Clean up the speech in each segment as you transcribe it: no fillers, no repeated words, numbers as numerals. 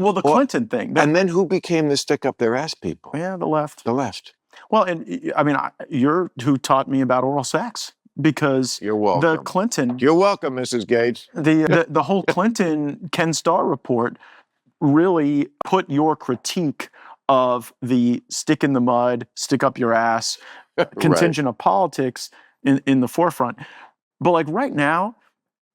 Well, the Clinton thing. And then who became the stick up their ass people? Yeah, the left. The left. Well, and I mean, you're who taught me about oral sex, because You're welcome. the Clinton. You're welcome, Mrs. Gaetz. The whole Clinton Ken Starr report really put your critique of the stick in the mud, stick up your ass contingent of politics in the forefront. But like right now,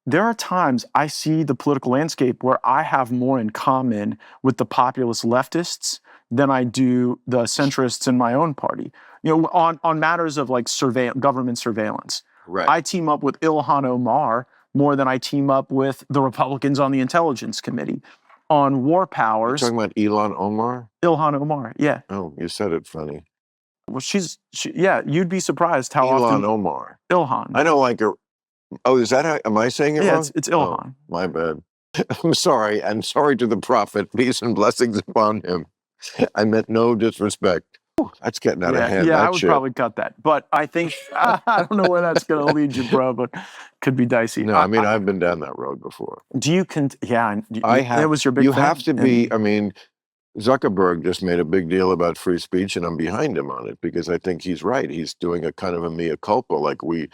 there are times I see the political landscape where I have more in common with the populist leftists than I do the centrists in my own party. You know, on matters of like government surveillance. Right. I team up with Ilhan Omar more than I team up with the Republicans on the Intelligence Committee. On war powers. You're talking about Ilhan Omar? Ilhan Omar, yeah. Oh, you said it funny. Well, yeah, you'd be surprised how often. Ilhan Omar. Ilhan. I don't like her. Oh, is that how, am I saying it wrong? Yeah, it's Ilhan. Oh, my bad. I'm sorry. I'm sorry to the prophet. Peace and blessings upon him. I meant no disrespect. That's getting out of hand. Yeah, I would probably cut that. But I think, I don't know where that's going to lead you, bro, but could be dicey. No, I mean, I've been down that road before. Do you, I have. That was your big You thing? have to be, I mean, Zuckerberg just made a big deal about free speech, and I'm behind him on it because I think he's right. He's doing a kind of a mea culpa, like we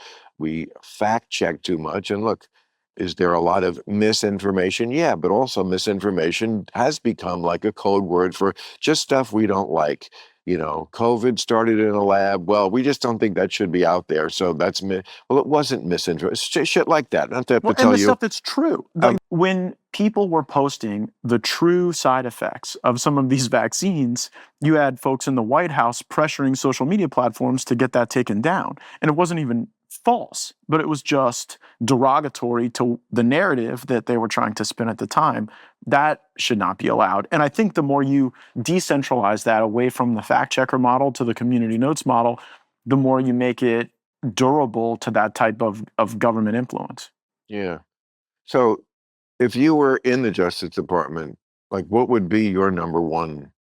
fact check too much. And look, is there a lot of misinformation? Yeah, but also misinformation has become like a code word for just stuff we don't like. You know, COVID started in a lab. Well, we just don't think that should be out there. So that's well, it wasn't misinformation. Shit like that. Not to have to tell and the you. stuff that's true. Like when people were posting the true side effects of some of these vaccines, you had folks in the White House pressuring social media platforms to get that taken down. And it wasn't even false, but it was just derogatory to the narrative that they were trying to spin at the time. That should not be allowed. And I think the more you decentralize that away from the fact checker model to the community notes model, the more you make it durable to that type of government influence. Yeah. So if you were in the Justice Department, like what would be your number one?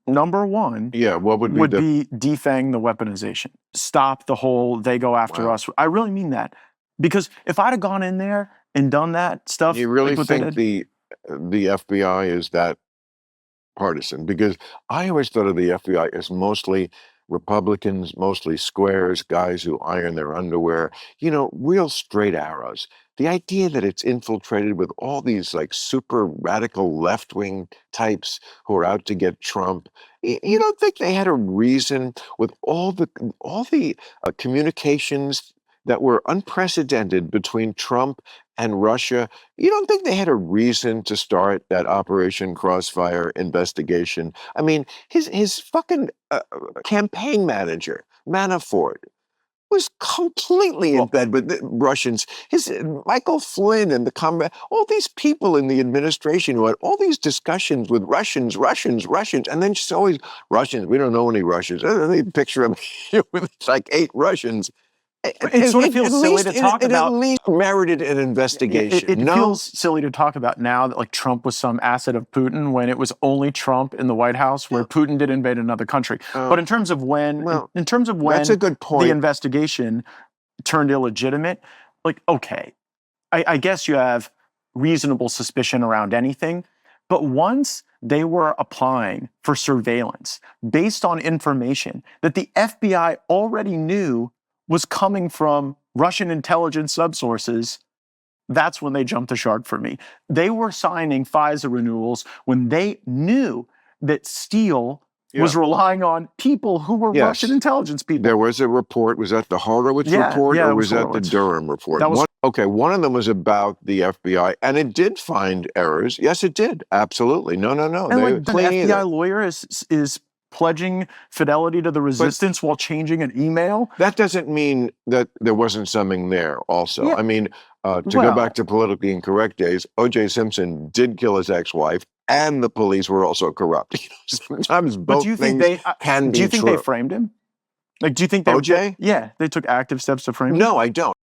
Number one, yeah, what would be defang the weaponization. Stop the whole they go after us. I really mean that. Because if I'd have gone in there and done that stuff. You really think the FBI is that partisan? Because I always thought of the FBI as mostly Republicans, mostly squares, guys who iron their underwear, you know, real straight arrows. The idea that it's infiltrated with all these like super radical left-wing types who are out to get Trump, you don't think they had a reason with all the communications that were unprecedented between Trump and Russia? You don't think they had a reason to start that Operation Crossfire investigation? I mean, his fucking campaign manager, Manafort, was completely in bed with the Russians. Michael Flynn and all these people in the administration who had all these discussions with Russians, and then just always Russians. We don't know any Russians. They picture them with like 8 Russians. It sort of feels silly to talk about. It at least merited an investigation. It feels silly to talk about now that like Trump was some asset of Putin when it was only Trump in the White House where Putin did invade another country. But in terms of when, that's a good point. The investigation turned illegitimate, like, okay, I guess you have reasonable suspicion around anything. But once they were applying for surveillance based on information that the FBI already knew was coming from Russian intelligence subsources, that's when they jumped the shark for me. They were signing FISA renewals when they knew that Steele was relying on people who were Russian intelligence people. There was a report. Was that the Horowitz report or was that the Durham report? One of them was about the FBI, and it did find errors. Yes, it did. Absolutely. No. And the FBI lawyer is pledging fidelity to the resistance while changing an email. That doesn't mean that there wasn't something there also. Yeah. I mean, to go back to politically incorrect days, O.J. Simpson did kill his ex-wife, and the police were also corrupt. Sometimes both things can be true. Do you think they framed him? Like, do you think they... O.J.? Yeah, they took active steps to frame him? No, I don't.